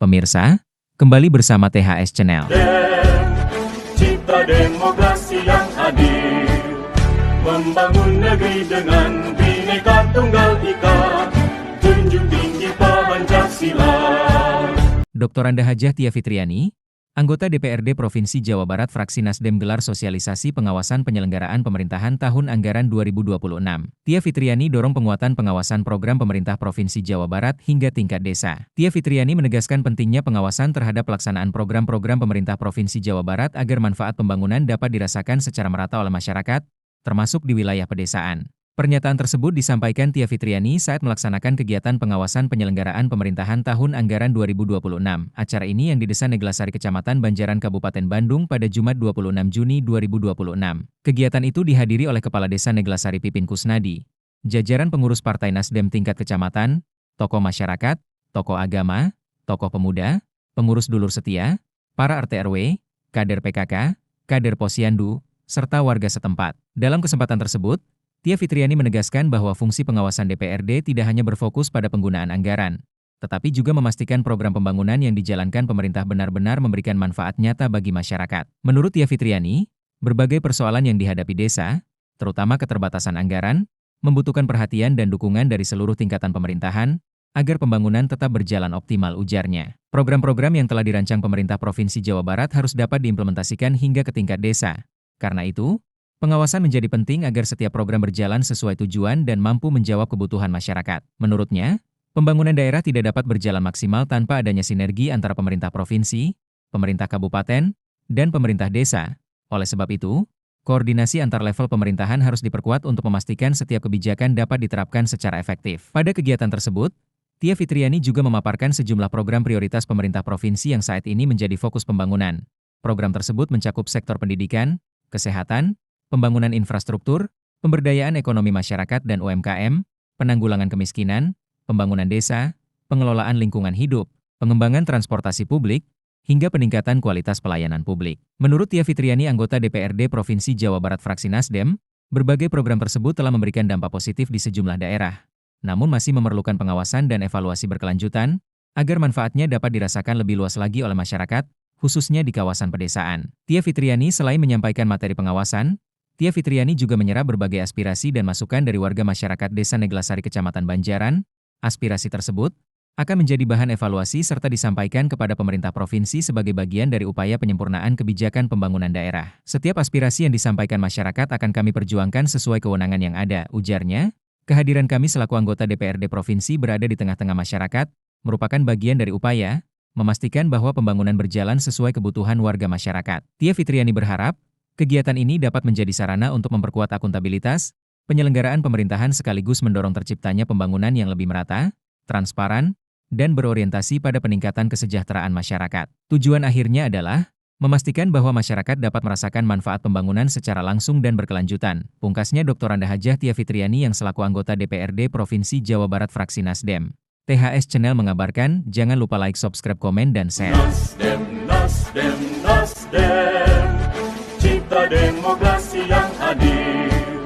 Pemirsa, kembali bersama THS Channel. Cipta demokrasi yang adil, membangun negeri dengan Bhinneka Tunggal Ika, junjung tinggi Pancasila. Dr. Anda Hajah Tia Fitriani, anggota DPRD Provinsi Jawa Barat fraksi Nasdem gelar sosialisasi pengawasan penyelenggaraan pemerintahan tahun anggaran 2026. Tia Fitriani dorong penguatan pengawasan program pemerintah Provinsi Jawa Barat hingga tingkat desa. Tia Fitriani menegaskan pentingnya pengawasan terhadap pelaksanaan program-program pemerintah Provinsi Jawa Barat agar manfaat pembangunan dapat dirasakan secara merata oleh masyarakat, termasuk di wilayah pedesaan. Pernyataan tersebut disampaikan Tia Fitriani saat melaksanakan kegiatan pengawasan penyelenggaraan pemerintahan tahun anggaran 2026. Acara ini yang didesain Neglasari Kecamatan Banjaran Kabupaten Bandung pada Jumat 26 Juni 2026. Kegiatan itu dihadiri oleh Kepala Desa Neglasari Pipin Kusnadi, jajaran pengurus Partai Nasdem tingkat kecamatan, tokoh masyarakat, tokoh agama, tokoh pemuda, pengurus dulur setia, para RT RW, kader PKK, kader Posyandu, serta warga setempat. Dalam kesempatan tersebut, Tia Fitriani menegaskan bahwa fungsi pengawasan DPRD tidak hanya berfokus pada penggunaan anggaran, tetapi juga memastikan program pembangunan yang dijalankan pemerintah benar-benar memberikan manfaat nyata bagi masyarakat. Menurut Tia Fitriani, berbagai persoalan yang dihadapi desa, terutama keterbatasan anggaran, membutuhkan perhatian dan dukungan dari seluruh tingkatan pemerintahan, agar pembangunan tetap berjalan optimal, ujarnya. Program-program yang telah dirancang pemerintah Provinsi Jawa Barat harus dapat diimplementasikan hingga ke tingkat desa. Karena itu, pengawasan menjadi penting agar setiap program berjalan sesuai tujuan dan mampu menjawab kebutuhan masyarakat. Menurutnya, pembangunan daerah tidak dapat berjalan maksimal tanpa adanya sinergi antara pemerintah provinsi, pemerintah kabupaten, dan pemerintah desa. Oleh sebab itu, koordinasi antar level pemerintahan harus diperkuat untuk memastikan setiap kebijakan dapat diterapkan secara efektif. Pada kegiatan tersebut, Tia Fitriani juga memaparkan sejumlah program prioritas pemerintah provinsi yang saat ini menjadi fokus pembangunan. Program tersebut mencakup sektor pendidikan, kesehatan, pembangunan infrastruktur, pemberdayaan ekonomi masyarakat dan UMKM, penanggulangan kemiskinan, pembangunan desa, pengelolaan lingkungan hidup, pengembangan transportasi publik, hingga peningkatan kualitas pelayanan publik. Menurut Tia Fitriani, anggota DPRD Provinsi Jawa Barat fraksi Nasdem, berbagai program tersebut telah memberikan dampak positif di sejumlah daerah, namun masih memerlukan pengawasan dan evaluasi berkelanjutan, agar manfaatnya dapat dirasakan lebih luas lagi oleh masyarakat, khususnya di kawasan pedesaan. Tia Fitriani selain menyampaikan materi pengawasan, Tia Fitriani juga menyerap berbagai aspirasi dan masukan dari warga masyarakat Desa Neglasari Kecamatan Banjaran. Aspirasi tersebut akan menjadi bahan evaluasi serta disampaikan kepada pemerintah provinsi sebagai bagian dari upaya penyempurnaan kebijakan pembangunan daerah. Setiap aspirasi yang disampaikan masyarakat akan kami perjuangkan sesuai kewenangan yang ada, ujarnya. Kehadiran kami selaku anggota DPRD provinsi berada di tengah-tengah masyarakat, merupakan bagian dari upaya memastikan bahwa pembangunan berjalan sesuai kebutuhan warga masyarakat. Tia Fitriani berharap, kegiatan ini dapat menjadi sarana untuk memperkuat akuntabilitas, penyelenggaraan pemerintahan sekaligus mendorong terciptanya pembangunan yang lebih merata, transparan, dan berorientasi pada peningkatan kesejahteraan masyarakat. Tujuan akhirnya adalah memastikan bahwa masyarakat dapat merasakan manfaat pembangunan secara langsung dan berkelanjutan. Pungkasnya Dr. Anda Hajah Tia Fitriani yang selaku anggota DPRD Provinsi Jawa Barat fraksi Nasdem. THS Channel mengabarkan, jangan lupa like, subscribe, komen, dan share. Nasdem, Nasdem, Nasdem, cipta demokrasi yang adil.